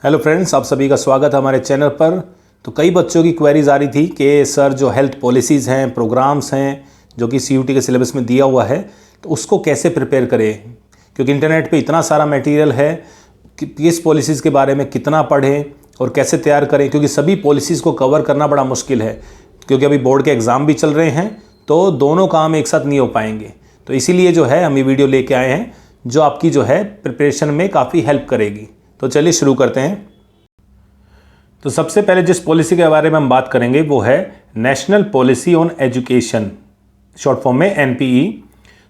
Hello friends, आप सभी का स्वागत है हमारे चैनल पर। तो कई बच्चों की क्वेरीज आ रही थी कि सर जो हेल्थ पॉलिसीज़ हैं, प्रोग्राम्स हैं जो कि सीयूटी के सिलेबस में दिया हुआ है, तो उसको कैसे प्रिपेयर करें, क्योंकि इंटरनेट पे इतना सारा मटेरियल है कि किस पॉलिसीज़ के बारे में कितना पढ़ें और कैसे तैयार करें, क्योंकि सभी पॉलिसीज़ को कवर करना बड़ा मुश्किल है, क्योंकि अभी बोर्ड के एग्ज़ाम भी चल रहे हैं, तो दोनों काम एक साथ नहीं हो पाएंगे। तो इसीलिए जो है हम ये वीडियो लेके आए हैं जो आपकी जो है प्रिपरेशन में काफ़ी हेल्प करेगी। तो चलिए शुरू करते हैं। तो सबसे पहले जिस पॉलिसी के बारे में हम बात करेंगे वो है national policy on education, short form में एनपीई।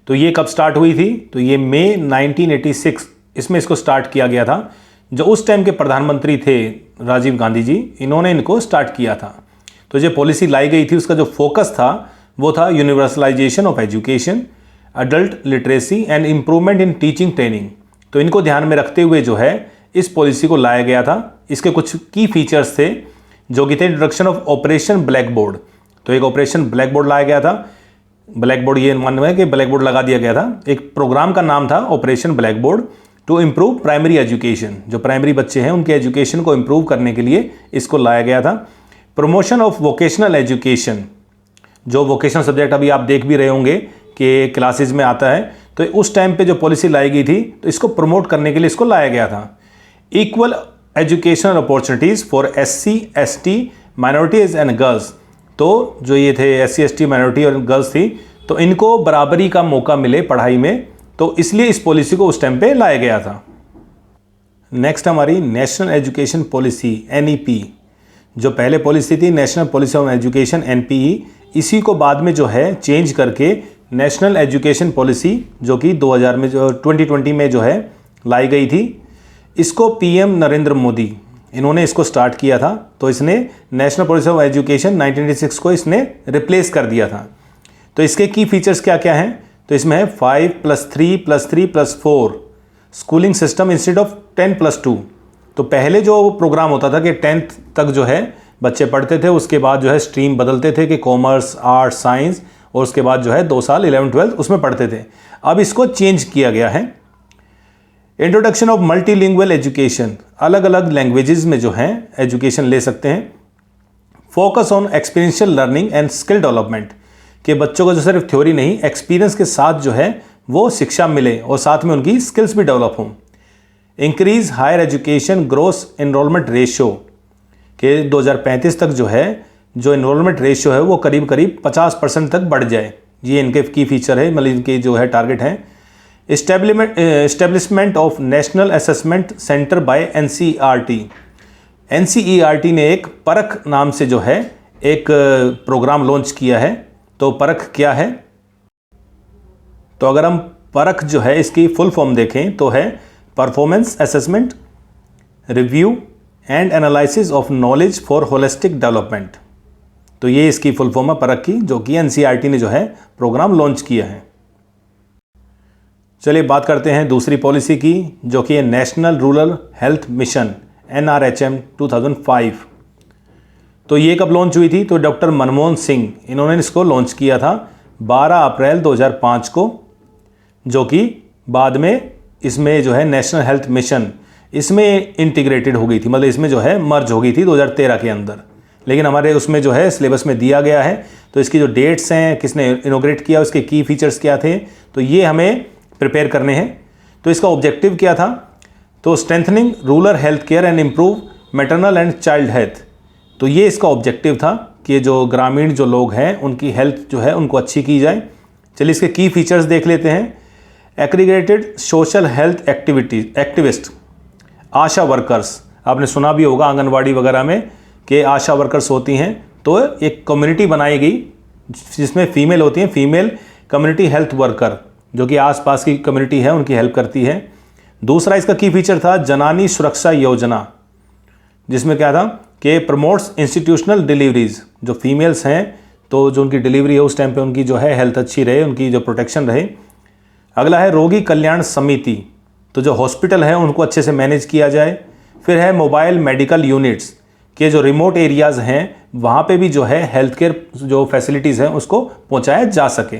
तो ये कब स्टार्ट हुई थी? तो ये मई 1986 इसमें इसको स्टार्ट किया गया था। जो उस टाइम के प्रधानमंत्री थे राजीव गांधी जी, इन्होंने इनको स्टार्ट किया था। तो जो पॉलिसी लाई गई थी उसका जो फोकस था वो था universalization of education, adult literacy and improvement in teaching training. तो इनको ध्यान में रखते हुए जो है इस पॉलिसी को लाया गया था। इसके कुछ की फीचर्स थे जो कि थे introduction of operation black board. तो एक ऑपरेशन ब्लैक बोर्ड लाया गया था। ब्लैक बोर्ड ये मान है कि ब्लैक बोर्ड लगा दिया गया था। एक प्रोग्राम का नाम था operation blackboard to improve primary education. जो प्राइमरी बच्चे हैं उनके एजुकेशन को इम्प्रूव करने के लिए इसको लाया गया था। प्रमोशन ऑफ वोकेशनल एजुकेशन, जो वोकेशनल सब्जेक्ट अभी आप देख भी रहे होंगे कि क्लासेज में आता है, तो उस टाइम पे जो पॉलिसी लाई गई थी तो इसको प्रमोट करने के लिए इसको लाया गया था। Equal educational opportunities for SC, ST minorities and girls. तो जो ये थे SC, ST माइनॉरिटी और गर्ल्स थी, तो इनको बराबरी का मौका मिले पढ़ाई में, तो इसलिए इस पॉलिसी को उस टाइम पे लाया गया था। नेक्स्ट हमारी नेशनल एजुकेशन पॉलिसी NEP। जो पहले पॉलिसी थी national policy on education NPE, इसी को बाद में जो है चेंज करके नेशनल एजुकेशन पॉलिसी जो कि 2000 में जो 2020 में जो है लाई गई थी। इसको PM नरेंद्र मोदी इन्होंने इसको स्टार्ट किया था। तो इसने नेशनल पॉलिसी ऑफ एजुकेशन 1986 को इसने रिप्लेस कर दिया था। तो इसके की फीचर्स क्या क्या हैं? तो इसमें है 5+3+3+4 स्कूलिंग सिस्टम इंस्टेड ऑफ 10+2। तो पहले जो प्रोग्राम होता था कि 10th तक जो है बच्चे पढ़ते थे, उसके बाद जो है स्ट्रीम बदलते थे कि कॉमर्स, आर्ट्स, साइंस, और उसके बाद जो है 2 साल 11th 12th उसमें पढ़ते थे। अब इसको चेंज किया गया है। इंट्रोडक्शन ऑफ मल्टीलिंगुअल एजुकेशन, अलग अलग लैंग्वेजेस में जो है एजुकेशन ले सकते हैं। Focus on experiential learning and skill development, कि बच्चों को जो सिर्फ थ्योरी नहीं, एक्सपीरियंस के साथ जो है वो शिक्षा मिले और साथ में उनकी स्किल्स भी डेवलप हों। Increase higher education gross enrolment ratio, कि 2035 तक जो है जो एनरोलमेंट रेशियो है वो करीब करीब 50% तक बढ़ जाए। ये इनके की फीचर है, मतलब इनके जो है टारगेट है। Establishment of national assessment centre by NCERT। NCERT ने एक परख नाम से जो है एक प्रोग्राम लॉन्च किया है। तो परख क्या है? तो अगर हम परख जो है इसकी फुल फॉर्म देखें तो है performance assessment, review and analysis of knowledge for holistic development. तो ये इसकी फुल फॉर्म है परख की, जो कि NCERT ने जो है प्रोग्राम लॉन्च किया है। चलिए बात करते हैं दूसरी पॉलिसी की, जो कि है national rural health mission NRHM 2005। तो ये कब लॉन्च हुई थी? तो डॉक्टर मनमोहन सिंह इन्होंने इसको लॉन्च किया था 12 अप्रैल 2005 को, जो कि बाद में इसमें जो है नेशनल हेल्थ मिशन इसमें इंटीग्रेटेड हो गई थी, मतलब इसमें जो है मर्ज हो गई थी 2013 के अंदर। लेकिन हमारे उसमें जो है सिलेबस में दिया गया है। तो इसकी जो डेट्स हैं, किसने इनोग्रेट किया, उसके की फीचर्स क्या थे, तो ये हमें प्रिपेयर करने हैं। तो इसका ऑब्जेक्टिव क्या था? तो strengthening rural health care and improve maternal and child health. तो ये इसका ऑब्जेक्टिव था कि जो ग्रामीण जो लोग हैं उनकी हेल्थ जो है उनको अच्छी की जाए। चलिए इसके की फीचर्स देख लेते हैं। एग्रीगेटेड सोशल हेल्थ एक्टिविस्ट, आशा वर्कर्स, आपने सुना भी होगा आंगनवाड़ी वगैरह में कि आशा वर्कर्स होती हैं। तो एक कम्युनिटी बनाई गई जिसमें फीमेल होती हैं, फीमेल कम्युनिटी हेल्थ वर्कर, जो कि आसपास की कम्युनिटी है उनकी हेल्प करती है। दूसरा इसका की फीचर था जनानी सुरक्षा योजना, जिसमें क्या था कि प्रमोट्स इंस्टीट्यूशनल डिलीवरीज। जो फीमेल्स हैं तो जो उनकी डिलीवरी है उस टाइम पे उनकी जो है हेल्थ अच्छी रहे, उनकी जो प्रोटेक्शन रहे। अगला है रोगी कल्याण समिति, तो जो हॉस्पिटल है उनको अच्छे से मैनेज किया जाए। फिर है मोबाइल मेडिकल यूनिट्स, के जो रिमोट एरियाज़ हैं वहाँ पे भी जो है हेल्थ केयर जो फैसिलिटीज़ हैं उसको पहुँचाया जा सके।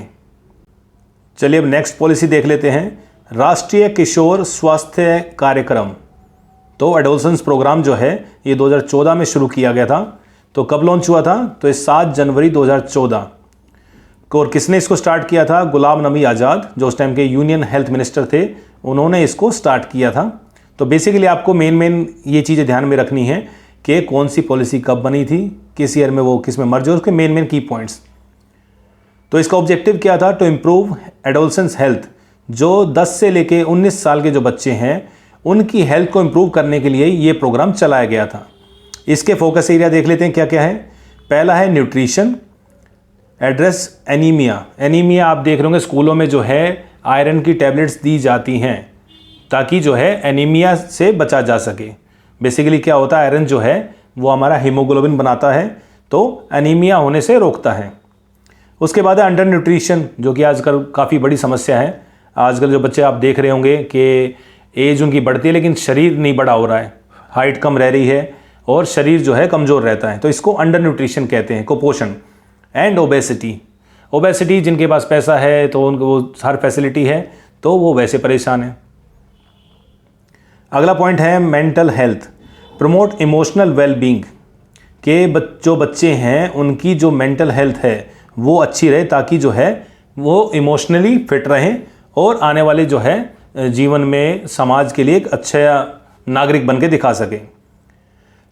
चलिए अब नेक्स्ट पॉलिसी देख लेते हैं। राष्ट्रीय किशोर स्वास्थ्य कार्यक्रम, तो एडोलसेंस प्रोग्राम जो है ये 2014 में शुरू किया गया था। तो कब लॉन्च हुआ था? तो ये 7 जनवरी 2014 को। और किसने इसको स्टार्ट किया था? गुलाम नबी आज़ाद, जो उस टाइम के यूनियन हेल्थ मिनिस्टर थे, उन्होंने इसको स्टार्ट किया था। तो बेसिकली आपको मेन ये चीज़ें ध्यान में रखनी है कि कौन सी पॉलिसी कब बनी थी, किस ईयर में वो किस में मर्ज हुआ, उसके मेन की पॉइंट्स। तो इसका ऑब्जेक्टिव क्या था? To improve adolescence health. जो 10 से लेके 19 साल के जो बच्चे हैं उनकी हेल्थ को इम्प्रूव करने के लिए ये प्रोग्राम चलाया गया था। इसके फोकस एरिया देख लेते हैं क्या क्या है। पहला है न्यूट्रिशन, एड्रेस एनीमिया। एनीमिया आप देख रहे होंगे स्कूलों में जो है आयरन की टैबलेट्स दी जाती हैं ताकि जो है एनीमिया से बचा जा सके। बेसिकली क्या होता है, आयरन जो है वो हमारा हीमोग्लोबिन बनाता है, तो एनीमिया होने से रोकता है। उसके बाद है अंडर न्यूट्रिशन, जो कि आजकल काफ़ी बड़ी समस्या है। आजकल जो बच्चे आप देख रहे होंगे कि एज उनकी बढ़ती है लेकिन शरीर नहीं बड़ा हो रहा है, हाइट कम रह रही है और शरीर जो है कमज़ोर रहता है, तो इसको अंडर न्यूट्रिशन कहते हैं, कुपोषण। एंड ओबेसिटी, ओबेसिटी जिनके पास पैसा है तो उनको वो हर फैसिलिटी है तो वो वैसे परेशान है। अगला पॉइंट है mental health, promote emotional wellbeing, के जो बच्चे हैं उनकी जो मेंटल हेल्थ है वो अच्छी रहे ताकि जो है वो इमोशनली फिट रहें और आने वाले जो है जीवन में समाज के लिए एक अच्छा नागरिक बन के दिखा सकें।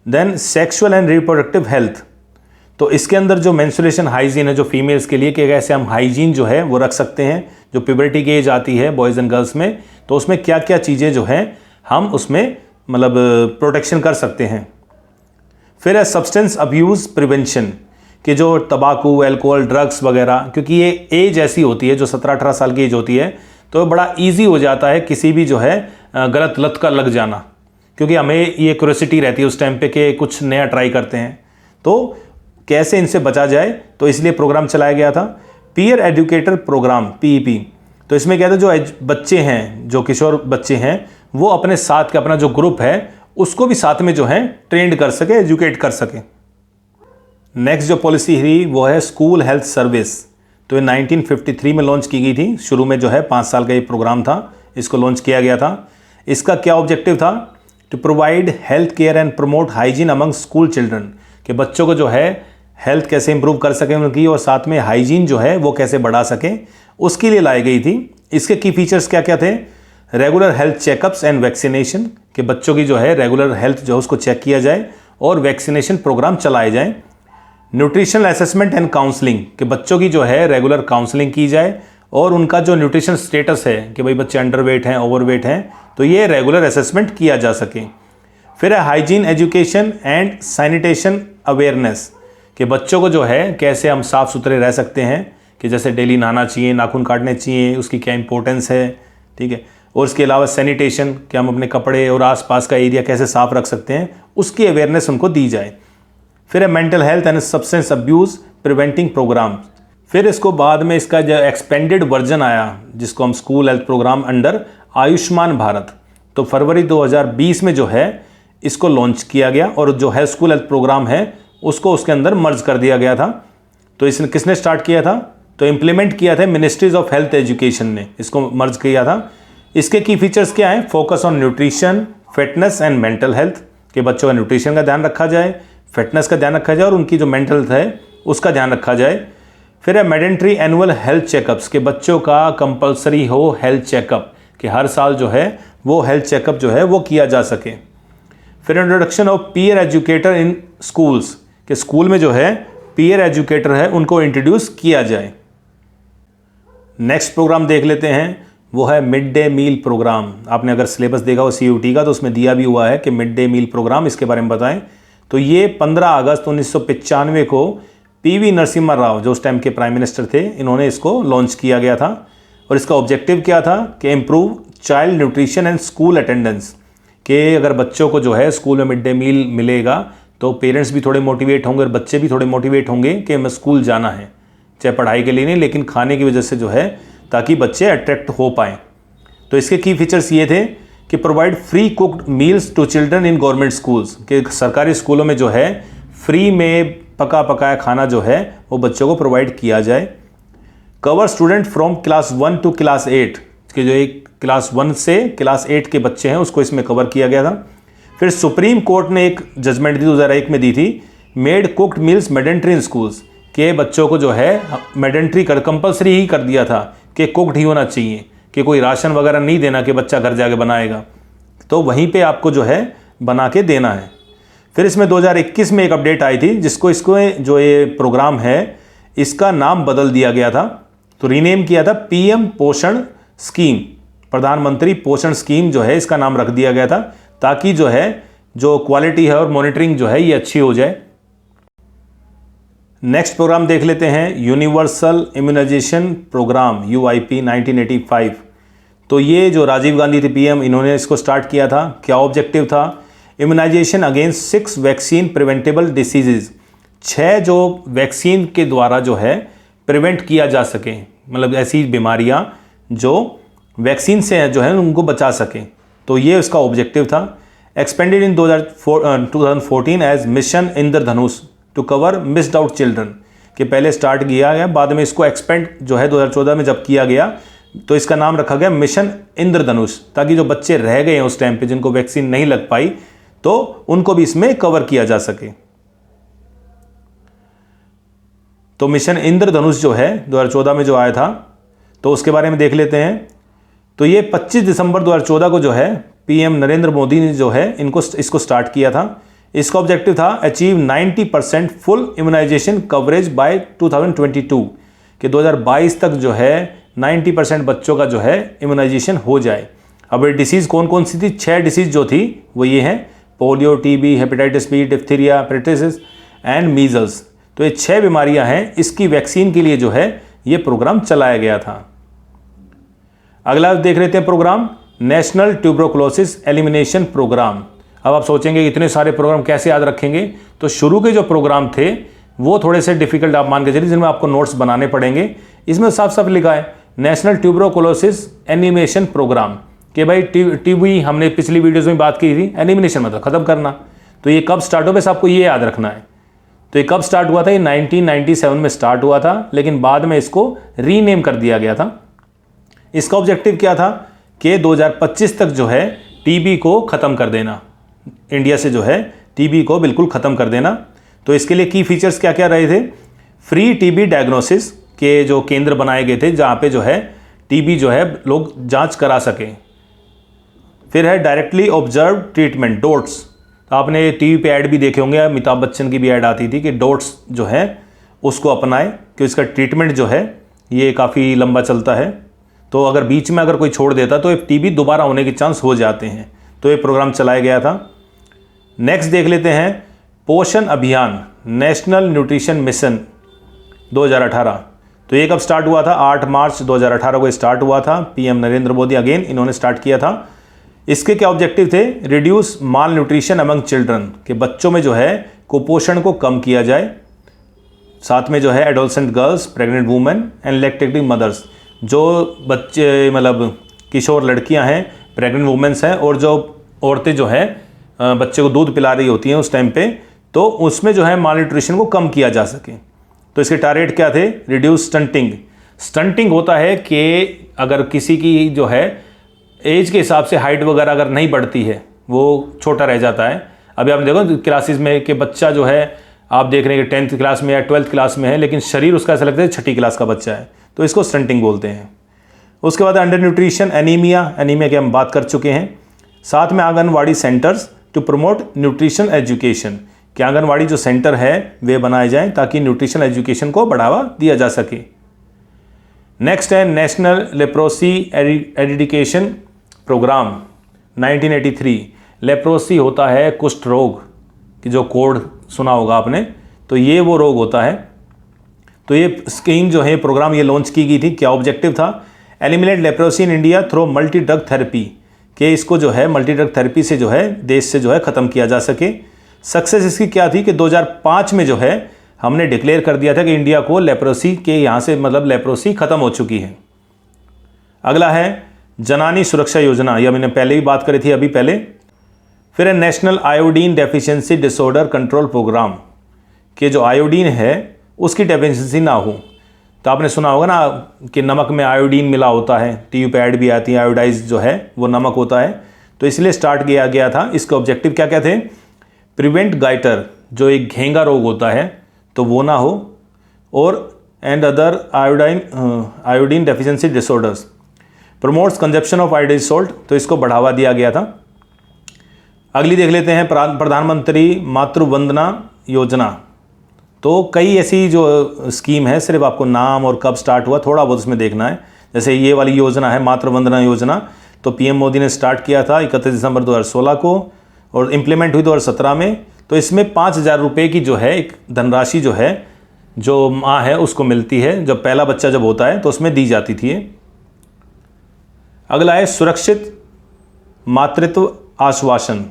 Then sexual and reproductive health, तो इसके अंदर जो मेंस्ट्रुएशन हाइजीन है जो फीमेल्स के लिए, कि कैसे हम हाइजीन जो है वो रख सकते हैं। जो प्यूबर्टी की एज आती है बॉयज़ एंड गर्ल्स में, तो उसमें क्या क्या चीज़ें जो हैं हम उसमें मतलब प्रोटेक्शन कर सकते हैं। फिर है सब्सटेंस अब्यूज़ प्रिवेंशन, कि जो तंबाकू, अल्कोहल, ड्रग्स वगैरह, क्योंकि ये एज ऐसी होती है जो 17-18 साल की एज होती है, तो बड़ा ईजी हो जाता है किसी भी जो है गलत लत का लग जाना, क्योंकि हमें ये क्यूरियोसिटी रहती है उस टाइम पे कि कुछ नया ट्राई करते हैं, तो कैसे इनसे बचा जाए, तो इसलिए प्रोग्राम चलाया गया था। पीयर एजुकेटर प्रोग्राम, पीईपी, तो इसमें क्या था, जो बच्चे हैं, जो किशोर बच्चे हैं, वो अपने साथ का अपना जो ग्रुप है उसको भी साथ में जो है ट्रेंड कर सके, एजुकेट कर सके। नेक्स्ट जो पॉलिसी हुई वो है स्कूल हेल्थ सर्विस, तो ये 1953 में लॉन्च की गई थी। शुरू में जो है 5 साल का ये प्रोग्राम था, इसको लॉन्च किया गया था। इसका क्या ऑब्जेक्टिव था? To provide health care and promote hygiene among school children, कि बच्चों को जो है हेल्थ कैसे इंप्रूव कर सकें उनकी, और साथ में हाइजीन जो है वो कैसे बढ़ा सकें, उसके लिए लाई गई थी। इसके की फीचर्स क्या क्या थे? Regular health checkups and vaccination, कि बच्चों की जो है रेगुलर हेल्थ जो है उसको चेक किया जाए और वैक्सीनेशन प्रोग्राम चलाए जाएँ। न्यूट्रिशनल असेसमेंट एंड काउंसलिंग, कि बच्चों की जो है रेगुलर काउंसलिंग की जाए और उनका जो न्यूट्रिशन स्टेटस है कि भाई बच्चे अंडरवेट हैं, ओवरवेट हैं, तो ये रेगुलर असेसमेंट किया जा सके। फिर है hygiene education and sanitation awareness, कि बच्चों को जो है कैसे हम साफ़ सुथरे रह सकते हैं, कि जैसे डेली नहाना चाहिए, नाखून काटने चाहिए, उसकी क्या इंपॉर्टेंस है, ठीक है। और इसके अलावा सैनिटेशन, कि हम अपने कपड़े और आसपास का एरिया कैसे साफ़ रख सकते हैं, उसकी अवेयरनेस उनको दी जाए। फिर है mental health and substance abuse preventing programme. फिर इसको बाद में इसका जो एक्सपेंडेड वर्जन आया जिसको हम school health programme under Ayushman Bharat, तो फरवरी 2020 में जो है इसको लॉन्च किया गया और जो है स्कूल हेल्थ प्रोग्राम है उसको उसके अंदर मर्ज कर दिया गया था। तो इसने किसने स्टार्ट किया था? तो इम्प्लीमेंट किया था मिनिस्ट्रीज ऑफ हेल्थ एजुकेशन ने इसको मर्ज किया था। इसके की फीचर्स क्या हैं? Focus on nutrition, fitness and mental health, के बच्चों का न्यूट्रिशन का ध्यान रखा जाए, फिटनेस का ध्यान रखा जाए और उनकी जो मेंटल हेल्थ है उसका ध्यान रखा जाए। फिर है मैंडेटरी एनुअल हेल्थ चेकअप्स, के बच्चों का कंपलसरी हो हेल्थ चेकअप, कि हर साल जो है वो हेल्थ चेकअप जो है वो किया जा सके। फिर introduction of peer educator in schools, कि स्कूल में जो है पीयर एजुकेटर है उनको इंट्रोड्यूस किया जाए। नेक्स्ट प्रोग्राम देख लेते हैं, वो है मिड डे मील प्रोग्राम। आपने अगर सिलेबस देखा हो CUT का तो उसमें दिया भी हुआ है कि मिड डे मील प्रोग्राम, इसके बारे में बताएं। तो ये 15 अगस्त 1995 को PV नरसिम्हा राव, जो उस टाइम के प्राइम मिनिस्टर थे, इन्होंने इसको लॉन्च किया गया था। और इसका ऑब्जेक्टिव क्या था कि improve child nutrition and school attendance, कि अगर बच्चों को जो है स्कूल में मिड डे मील मिलेगा तो पेरेंट्स भी थोड़े मोटिवेट होंगे और बच्चे भी थोड़े मोटिवेट होंगे कि हमें स्कूल जाना है, चाहे पढ़ाई के लिए नहीं लेकिन खाने की वजह से जो है, ताकि बच्चे अट्रैक्ट हो पाएँ। तो इसके की फीचर्स ये थे कि provide free cooked meals to children in government schools, के सरकारी स्कूलों में जो है फ्री में पका पकाया खाना जो है वो बच्चों को प्रोवाइड किया जाए। Cover student from class 1 to class 8, के जो एक क्लास 1 से क्लास 8 के बच्चे हैं उसको इसमें कवर किया गया था। फिर सुप्रीम कोर्ट ने एक जजमेंट 2001 में दी थी, मेड कुक्ड मील्स मैंडेटरी इन स्कूल्स, के बच्चों को जो है मैंडेटरी कर कंपलसरी ही कर दिया था कि कुक्ड ही होना चाहिए, कि कोई राशन वगैरह नहीं देना कि बच्चा घर जाके बनाएगा, तो वहीं पे आपको जो है बना के देना है। फिर इसमें 2021 में एक अपडेट आई थी जिसको इसको जो ये प्रोग्राम है इसका नाम बदल दिया गया था, तो रीनेम किया था पीएम पोषण स्कीम, प्रधानमंत्री पोषण स्कीम जो है इसका नाम रख दिया गया था, ताकि जो है जो क्वालिटी है और मॉनिटरिंग जो है ये अच्छी हो जाए। नेक्स्ट प्रोग्राम देख लेते हैं, यूनिवर्सल इम्यूनाइजेशन प्रोग्राम UIP 1985। तो ये जो राजीव गांधी थे पीएम, इन्होंने इसको स्टार्ट किया था। क्या ऑब्जेक्टिव था? Immunisation against 6 vaccine preventable diseases, 6 जो वैक्सीन के द्वारा जो है प्रिवेंट किया जा सके, मतलब ऐसी बीमारियां जो वैक्सीन से जो है उनको बचा सकें, तो ये उसका ऑब्जेक्टिव था। Expanded in 2014 as mission Indradhanush to cover missed out children, कि पहले स्टार्ट किया गया, बाद में इसको एक्सपेंड जो है 2014 में जब किया गया तो इसका नाम रखा गया मिशन इंद्रधनुष, ताकि जो बच्चे रह गए हैं उस टाइम पे जिनको वैक्सीन नहीं लग पाई तो उनको भी इसमें कवर किया जा सके। तो मिशन इंद्रधनुष जो है 2014 में जो आया था, तो उसके बारे में देख लेते हैं। तो ये 25 दिसंबर 2014 को जो है पीएम नरेंद्र मोदी ने जो है इसको स्टार्ट किया था। इसका ऑब्जेक्टिव था achieve 90% full immunisation coverage by 2022, कि 2022 तक जो है 90% बच्चों का जो है इम्यूनाइजेशन हो जाए। अब ये डिसीज़ कौन कौन सी थी? 6 डिसीज़ जो थी वो ये हैं, polio, TB, hepatitis B, diphtheria, pertussis and measles. तो ये 6 बीमारियां हैं, इसकी वैक्सीन के लिए जो है ये प्रोग्राम चलाया गया था। अगला देख लेते हैं programme, national tuberculosis elimination programme. अब आप सोचेंगे इतने सारे प्रोग्राम कैसे याद रखेंगे, तो शुरू के जो प्रोग्राम थे वो थोड़े से डिफिकल्ट आप मान के चलिए, जिनमें आपको नोट्स बनाने पड़ेंगे। इसमें साफ साफ लिखा है नेशनल ट्यूबरकुलोसिस एनिमेशन प्रोग्राम, कि भाई टीबी हमने पिछली वीडियोज़ में बात की थी, एनिमिनेशन मतलब ख़त्म करना। तो ये कब स्टार्ट हो, बस आपको ये याद रखना है। तो ये कब स्टार्ट हुआ था? ये 1997 में स्टार्ट हुआ था, लेकिन बाद में इसको रीनेम कर दिया गया था। इसका ऑब्जेक्टिव क्या था कि 2025 तक जो है टीबी को ख़त्म कर देना, इंडिया से जो है टीबी को बिल्कुल ख़त्म कर देना। तो इसके लिए की फीचर्स क्या क्या रहे थे? फ्री टीबी डायग्नोसिस के जो केंद्र बनाए गए थे जहाँ पे जो है टीबी जो है लोग जांच करा सकें। फिर है डायरेक्टली ऑब्जर्व ट्रीटमेंट, डोट्स। आपने टीवी पे ऐड भी देखे होंगे, अमिताभ बच्चन की भी ऐड आती थी कि डोट्स जो है उसको अपनाएं, कि इसका ट्रीटमेंट जो है ये काफ़ी लंबा चलता है। तो अगर बीच में अगर कोई छोड़ देता तो टीबी दोबारा होने के चांस हो जाते हैं। तो ये प्रोग्राम चलाया गया था। नेक्स्ट देख लेते हैं पोषण अभियान, नेशनल न्यूट्रिशन मिशन 2018। तो ये कब स्टार्ट हुआ था? 8 मार्च 2018 को स्टार्ट हुआ था। पीएम नरेंद्र मोदी अगेन इन्होंने स्टार्ट किया था। इसके क्या ऑब्जेक्टिव थे? रिड्यूस माल न्यूट्रिशन अमंग चिल्ड्रन, के बच्चों में जो है कुपोषण को कम किया जाए। साथ में जो है adolescent girls, pregnant women and lactating mothers, जो बच्चे मतलब किशोर लड़कियां हैं, प्रेग्नेंट वुमेन्स हैं, और जो औरतें जो है बच्चे को दूध पिला रही होती हैं उस टाइम पे, तो उसमें जो है माल न्यूट्रिशन को कम किया जा सके। तो इसके टारगेट क्या थे? Reduce stunting. स्टंटिंग होता है कि अगर किसी की जो है एज के हिसाब से हाइट वगैरह अगर नहीं बढ़ती है, वो छोटा रह जाता है। अभी आप देखो क्लासेस में कि बच्चा जो है आप देख रहे हैं कि 10th क्लास में या 12th क्लास में है, लेकिन शरीर उसका ऐसा लगता है 6ठी क्लास का बच्चा है, तो इसको स्टंटिंग बोलते हैं। उसके बाद अंडर न्यूट्रिशन, एनीमिया की हम बात कर चुके हैं। साथ में anganwadi centres to promote nutrition education, कि आंगनवाड़ी जो सेंटर है वे बनाए जाएं ताकि न्यूट्रिशन एजुकेशन को बढ़ावा दिया जा सके। नेक्स्ट है नेशनल लेप्रोसी एरिडिकेशन प्रोग्राम 1983। लेप्रोसी होता है कुष्ठ रोग, कि जो कोड सुना होगा आपने, तो ये वो रोग होता है। तो ये स्कीम जो है प्रोग्राम ये लॉन्च की गई थी। क्या ऑब्जेक्टिव था? Eliminate leprosy in India through multi drug therapy, कि इसको जो है मल्टी ड्रग थेरेपी से जो है देश से जो है ख़त्म किया जा सके। सक्सेस इसकी क्या थी कि 2005 में जो है हमने डिक्लेयर कर दिया था कि इंडिया को लेप्रोसी के यहाँ से मतलब लेप्रोसी ख़त्म हो चुकी है। अगला है जनानी सुरक्षा योजना, यह मैंने पहले भी बात करी थी अभी पहले। फिर है national iodine deficiency disorder control programme, कि जो आयोडीन है उसकी डेफिशिएंसी ना हो। तो आपने सुना होगा ना कि नमक में आयोडीन मिला होता है, टीवी पे ऐड भी आती है, आयोडाइज जो है वो नमक होता है। तो इसलिए स्टार्ट किया गया था। इसके ऑब्जेक्टिव क्या क्या थे? प्रिवेंट गाइटर, जो एक घेंगा रोग होता है तो वो ना हो, और and other iodine deficiency disorders, promotes consumption of iodise salt, तो इसको बढ़ावा दिया गया था। अगली देख लेते हैं प्रधानमंत्री मातृ वंदना योजना। तो कई ऐसी जो स्कीम है, सिर्फ आपको नाम और कब स्टार्ट हुआ थोड़ा बहुत उसमें देखना है। जैसे ये वाली योजना है मातृ वंदना योजना, तो पीएम मोदी ने स्टार्ट किया था 31 दिसंबर 2016 को और इम्प्लीमेंट हुई 2017 में। तो इसमें 5,000 रुपये की जो है एक धनराशि जो है, जो माँ है उसको मिलती है, जब पहला बच्चा जब होता है तो उसमें दी जाती थी। अगला है सुरक्षित मातृत्व आश्वासन।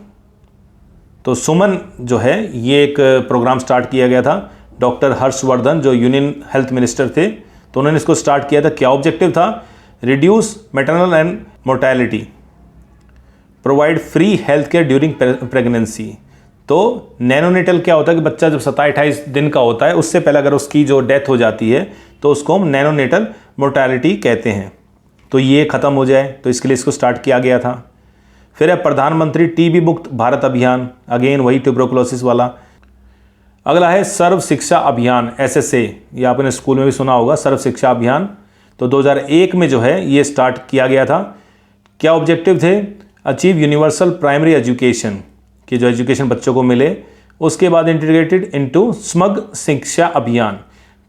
तो सुमन जो है ये एक प्रोग्राम स्टार्ट किया गया था, डॉक्टर हर्षवर्धन जो यूनियन हेल्थ मिनिस्टर थे, तो उन्होंने इसको स्टार्ट किया था। क्या ऑब्जेक्टिव था? Reduce maternal and mortality, provide free health care during pregnancy. तो नैनोनेटल क्या होता है कि बच्चा जब 27-28 दिन का होता है उससे पहले अगर उसकी जो डेथ हो जाती है तो उसको हम नैनोनेटल मोर्टेलिटी कहते हैं। तो ये ख़त्म हो जाए, तो इसके लिए इसको स्टार्ट किया गया था। फिर है प्रधानमंत्री टीबी मुक्त भारत अभियान, अगेन वही ट्यूबरकुलोसिस वाला। अगला है सर्व शिक्षा अभियान, SSA, ये आपने स्कूल में भी सुना होगा, सर्व शिक्षा अभियान। तो 2001 में जो है ये स्टार्ट किया गया था। क्या ऑब्जेक्टिव थे? अचीव यूनिवर्सल प्राइमरी एजुकेशन, कि जो एजुकेशन बच्चों को मिले। उसके बाद इंटीग्रेटेड इनटू समग्र शिक्षा अभियान,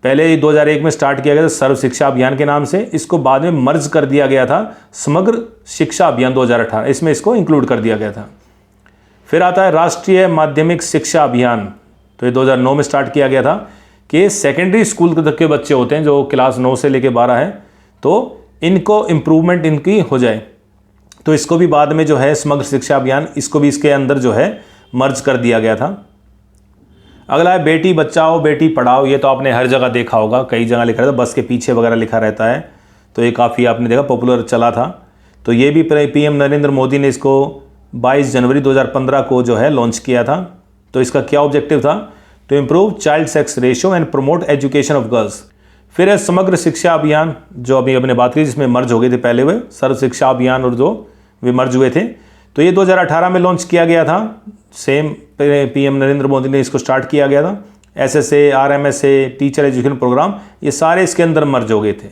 पहले 2001 में स्टार्ट किया गया था सर्व शिक्षा अभियान के नाम से, इसको बाद में मर्ज कर दिया गया था समग्र शिक्षा अभियान 2018, इसमें इसको इंक्लूड कर दिया गया था। फिर आता है राष्ट्रीय माध्यमिक शिक्षा अभियान, तो ये 2009 में स्टार्ट किया गया था कि सेकेंडरी स्कूल तक के बच्चे होते हैं जो क्लास 9 से लेकर 12 है, तो इनको इम्प्रूवमेंट इनकी हो जाए, तो इसको भी बाद में जो है समग्र शिक्षा अभियान, इसको भी इसके अंदर जो है मर्ज कर दिया गया था। अगला है बेटी बचाओ बेटी पढ़ाओ, ये तो आपने हर जगह देखा होगा, कई जगह लिखा रहता है, बस के पीछे वगैरह लिखा रहता है, तो ये काफ़ी आपने देखा पॉपुलर चला था। तो ये भी पीएम नरेंद्र मोदी ने इसको 22 जनवरी 2015 को जो है लॉन्च किया था। तो इसका क्या ऑब्जेक्टिव था? To improve child sex ratio and promote education of girls. फिर है समग्र शिक्षा अभियान, जो अभी अपने बात की, जिसमें मर्ज हो गए थे पहले हुए सर्व शिक्षा अभियान और जो वे मर्ज हुए थे। तो ये 2018 में लॉन्च किया गया था, सेम पीएम नरेंद्र मोदी ने इसको स्टार्ट किया गया था। SSA, RMSA, teacher education programme, ये सारे इसके अंदर मर्ज हो गए थे।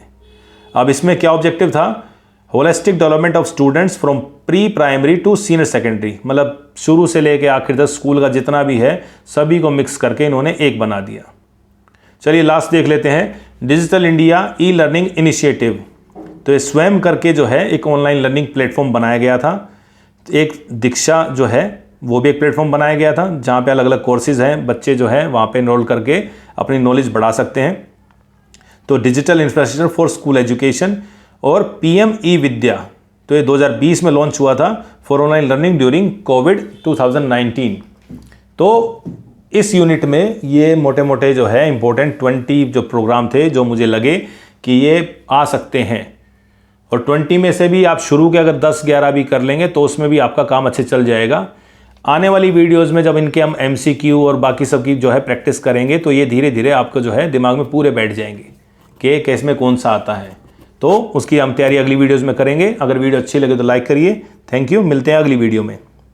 अब इसमें क्या ऑब्जेक्टिव था? Holistic development of students from pre primary to senior secondary, मतलब शुरू से लेकर आखिर तक स्कूल का जितना भी है सभी को मिक्स करके इन्होंने एक बना दिया। चलिए लास्ट देख लेते हैं, digital India e learning initiative. तो ये स्वयं करके जो है एक ऑनलाइन लर्निंग प्लेटफॉर्म बनाया गया था। एक दीक्षा जो है वो भी एक प्लेटफॉर्म बनाया गया था, जहाँ पे अलग अलग कोर्सेज हैं, बच्चे जो है वहाँ पे एनरोल करके अपनी नॉलेज बढ़ा सकते हैं। तो digital infrastructure for school education और PM ई विद्या, तो ये 2020 में लॉन्च हुआ था for online learning during Covid 2019। तो इस यूनिट में ये मोटे मोटे जो है इंपॉर्टेंट 20 जो प्रोग्राम थे जो मुझे लगे कि ये आ सकते हैं, और 20 में से भी आप शुरू के अगर 10-11 भी कर लेंगे तो उसमें भी आपका काम अच्छे चल जाएगा। आने वाली वीडियोस में जब इनके हम MCQ और बाकी सब की जो है प्रैक्टिस करेंगे तो ये धीरे धीरे आपको जो है दिमाग में पूरे बैठ जाएंगे कि केस में कौन सा आता है। तो उसकी हम तैयारी अगली वीडियोस में करेंगे। अगर वीडियो अच्छी लगे तो लाइक करिए। थैंक यू, मिलते हैं अगली वीडियो में।